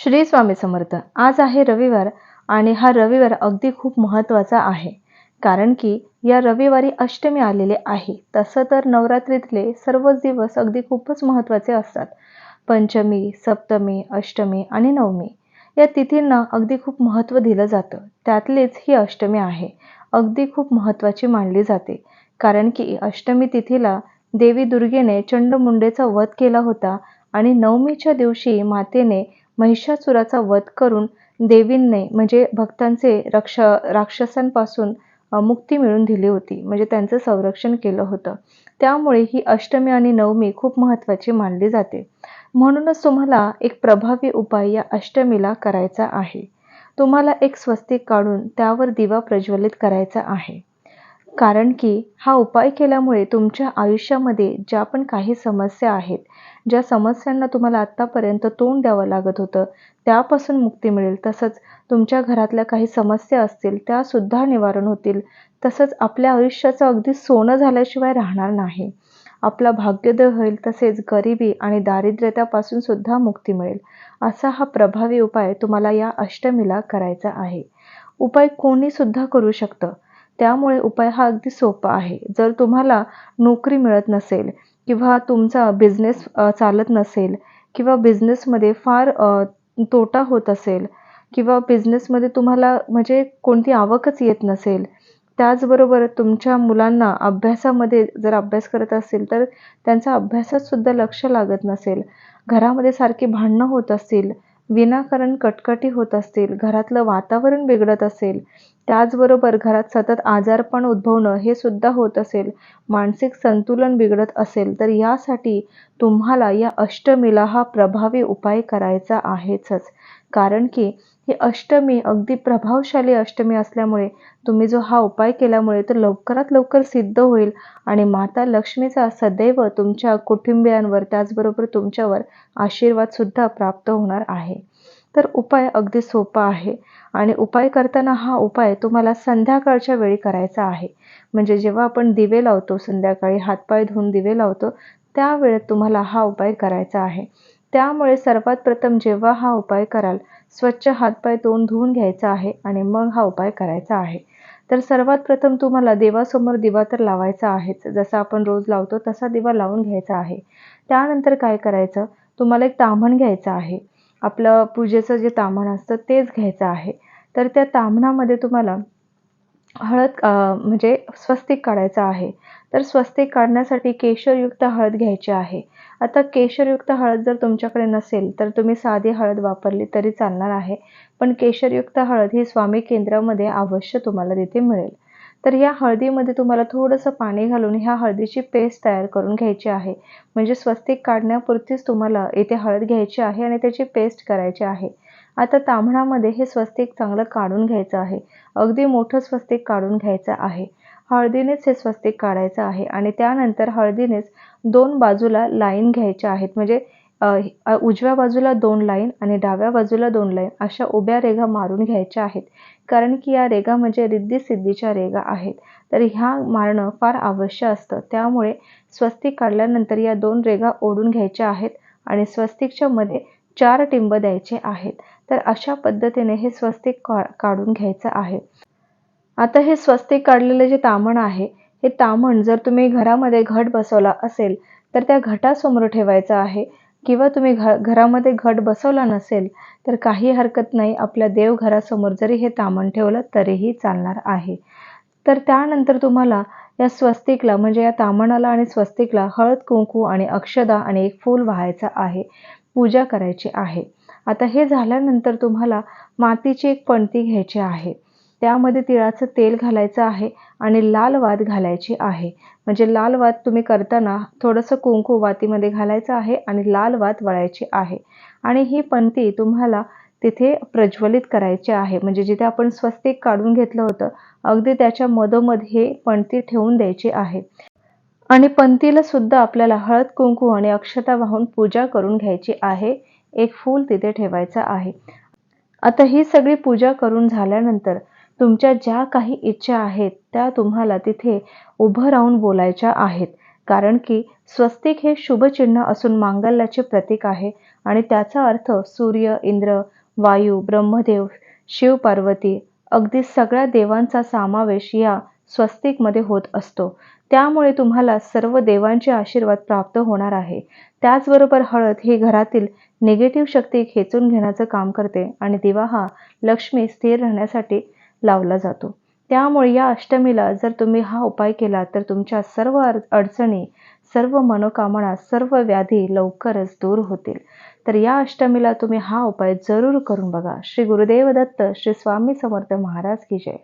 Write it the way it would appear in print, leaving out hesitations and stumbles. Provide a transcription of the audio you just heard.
श्री स्वामी समर्थ. आज आहे रविवार आणि हा रविवार अगदी खूप महत्त्वाचा आहे. कारण की या रविवारी अष्टमी आलेले आहे. तसं तर नवरात्रीतले सर्वच दिवस अगदी खूपच महत्त्वाचे असतात. पंचमी, सप्तमी, अष्टमी आणि नवमी या तिथींना अगदी खूप महत्त्व दिलं जातं. त्यातलीच ही अष्टमी आहे. अगदी खूप महत्त्वाची मानली जाते. कारण की अष्टमी तिथीला देवी दुर्गेने चंडमुंडेचा वध केला होता आणि नवमीच्या दिवशी मातेने महिषासुराचा वध करून देवींनी म्हणजे भक्तांचे राक्षसांपासून मुक्ती मिळवून दिली होती. म्हणजे त्यांचं संरक्षण केलं होतं. त्यामुळे ही अष्टमी आणि नवमी खूप महत्त्वाची मानली जाते. म्हणूनच तुम्हाला एक प्रभावी उपाय या अष्टमीला करायचा आहे. तुम्हाला एक स्वस्तिक काढून त्यावर दिवा प्रज्वलित करायचा आहे. कारण की हा उपाय केल्यामुळे तुमच्या आयुष्यामध्ये ज्या पण काही समस्या आहेत, ज्या समस्यांना तुम्हाला आत्तापर्यंत तोंड द्यावं लागत होतं, त्यापासून मुक्ती मिळेल. तसंच तुमच्या घरातल्या काही समस्या असतील, त्यासुद्धा निवारण होतील. तसंच आपल्या आयुष्याचं अगदी सोनं झाल्याशिवाय राहणार नाही. आपला भाग्योदय होईल, तसेच गरिबी आणि दारिद्र्यतापासून सुद्धा मुक्ती मिळेल. असा हा प्रभावी उपाय तुम्हाला या अष्टमीला करायचा आहे. उपाय कोणीसुद्धा करू शकतं. त्यामुळे उपाय हा अगदी सोपा आहे. जर तुम्हाला नोकरी मिळत नसेल किंवा तुमचा बिझनेस चालत नसेल किंवा बिझनेसमध्ये फार तोटा होत असेल किंवा बिझनेसमध्ये तुम्हाला म्हणजे कोणती आवकच येत नसेल, त्याचबरोबर तुमच्या मुलांना अभ्यासामध्ये जर अभ्यास करत असतील तर त्यांचा अभ्यासात सुद्धा लक्ष लागत नसेल, घरामध्ये सारखी भांडणं होत असतील, विनाकारण कटकटी होत असतील, घरातलं वातावरण बिघडत असेल, त्याचबरोबर घरात सतत आजारपण उद्भवणं हे सुद्धा होत असेल, मानसिक संतुलन बिघडत असेल, तर यासाठी तुम्हाला या अष्टमीला हा प्रभावी उपाय करायचा आहेच. कारण की ही अष्टमी अगदी प्रभावशाली अष्टमी असल्यामुळे तुम्ही जो हा उपाय केल्यामुळे तो लवकरात लवकर सिद्ध होईल आणि माता लक्ष्मीचा सदैव तुमच्या कुटुंबियांवर त्याचबरोबर तुमच्यावर आशीर्वादसुद्धा प्राप्त होणार आहे. तर उपाय अगदी सोपा आहे आणि उपाय करताना हा उपाय तुम्हाला संध्याकाळच्या वेळी करायचा आहे. म्हणजे जेव्हा आपण दिवे लावतो संध्याकाळी हातपाय धुवून दिवे लावतो, त्यावेळेत तुम्हाला हा उपाय करायचा आहे. त्यामुळे सर्वात प्रथम जेव्हा हा उपाय कराल, स्वच्छ हातपाय तोंड धुवून घ्यायचा आहे आणि मग हा उपाय करायचा आहे. तर सर्वात प्रथम तुम्हाला देवासमोर दिवा तर लावायचा आहेच. जसा आपण रोज लावतो तसा दिवा लावून घ्यायचा आहे. त्यानंतर काय करायचं, तुम्हाला एक ताम्हण घ्यायचं आहे. आपलं पूजेचं जे ताम्हण असतं तेच घ्यायचं आहे. तर त्या ताम्हणामध्ये तुम्हाला म्हणजे स्वस्तिक काढायचं आहे. तर स्वस्तिक काढण्यासाठी केशरयुक्त हळद घ्यायची आहे. आता केशरयुक्त हळद जर तुमच्याकडे नसेल, तर तुम्ही साधी हळद वापरली तरी चालणार आहे. पण केशरयुक्त हळद ही स्वामी केंद्रामध्ये अवश्य तुम्हाला तिथे मिळेल. तर या हळदीमध्ये तुम्हाला थोडंसं पाणी घालून ह्या हळदीची पेस्ट तयार करून घ्यायची आहे. म्हणजे स्वस्तिक काढण्यापुरतीच तुम्हाला इथे हळद घ्यायची आहे आणि त्याची पेस्ट करायची आहे. आता ताम्हणामध्ये हे स्वस्तिक चांगलं काढून घ्यायचं आहे. अगदी मोठं स्वस्तिक काढून घ्यायचं आहे. हळदीनेच हे स्वस्तिक काढायचं आहे आणि त्यानंतर हळदीनेच 2 बाजूला लाईन घ्यायच्या आहेत. म्हणजे उजव्या बाजूला 2 लाईन आणि डाव्या बाजूला 2 लाईन अशा उभ्या रेघा मारून घ्यायच्या आहेत. कारण की या रेघा म्हणजे रिद्धी-सिद्धीच्या रेघा आहेत. तर ह्या मारणं फार आवश्यक असतं. त्यामुळे स्वस्तिक काढल्यानंतर या 2 रेघा ओढून घ्यायच्या आहेत आणि स्वस्तिकच्या मध्ये 4 टिंब द्यायचे आहेत. तर अशा पद्धतीने हे स्वस्तिक काढून घ्यायचं आहे. आता हे स्वस्तिक काढलेलं जे ताम्हण आहे, हे ताम्हण जर तुम्ही घरामध्ये घट बसवला असेल, तर त्या घटासमोर ठेवायचं आहे किंवा तुम्ही घरामध्ये घट बसवला नसेल, तर काही हरकत नाही. आपल्या देवघरासमोर जरी हे ताम्हण ठेवलं तरीही चालणार आहे. तर त्यानंतर तुम्हाला या स्वस्तिकला म्हणजे या ताम्हणाला आणि स्वस्तिकला हळद-कुंकू आणि अक्षदा आणि एक फूल वाहायचं आहे. पूजा करायची आहे. आता हे झाल्यानंतर तुम्हाला मातीची एक पणती घ्यायची आहे. त्यामध्ये तिळाचं तेल घालायचं आहे आणि लाल वात घालायची आहे. म्हणजे लाल वात तुम्ही करताना थोडंसं कुंकू वातीमध्ये घालायचं आहे आणि लाल वात वळायची आहे. आणि ही पणती तुम्हाला तिथे प्रज्वलित करायची आहे. म्हणजे जिथे आपण स्वस्तिक काढून घेतलं होतं, अगदी त्याच्या मधोमध हे पणती ठेवून द्यायची आहे. आणि पणतीला सुद्धा आपल्याला हळद-कुंकू आणि अक्षता वाहून पूजा करून घ्यायची आहे. एक फूल तिथे ठेवायचं आहे. आता ही सगळी पूजा करून झाल्यानंतर तुमच्या ज्या काही इच्छा आहेत त्या तुम्हाला तिथे उभं राहून बोलायच्या आहेत. कारण की स्वस्तिक हे शुभ चिन्ह असून मांगल्याचे प्रतीक आहे आणि त्याचा अर्थ सूर्य, इंद्र, वायू, ब्रह्मदेव, शिव, पार्वती अगदी सगळ्या देवांचा समावेश या स्वस्तिकमध्ये होत असतो. त्यामुळे तुम्हाला सर्व देवांचे आशीर्वाद प्राप्त होणार आहे. त्याचबरोबर हळद ही घरातील निगेटिव्ह शक्ती खेचून घेण्याचं काम करते आणि दिवा हा लक्ष्मी स्थिर राहण्यासाठी लावला जातो. त्यामुळे या अष्टमीला जर तुम्ही हा उपाय केला तर तुमच्या सर्व अडचणी, सर्व मनोकामना, सर्व व्याधी लवकरच दूर होतील. तर या अष्टमीला तुम्ही हा उपाय जरूर करून बघा. श्री गुरुदेव दत्त, श्री स्वामी समर्थ महाराज की जय.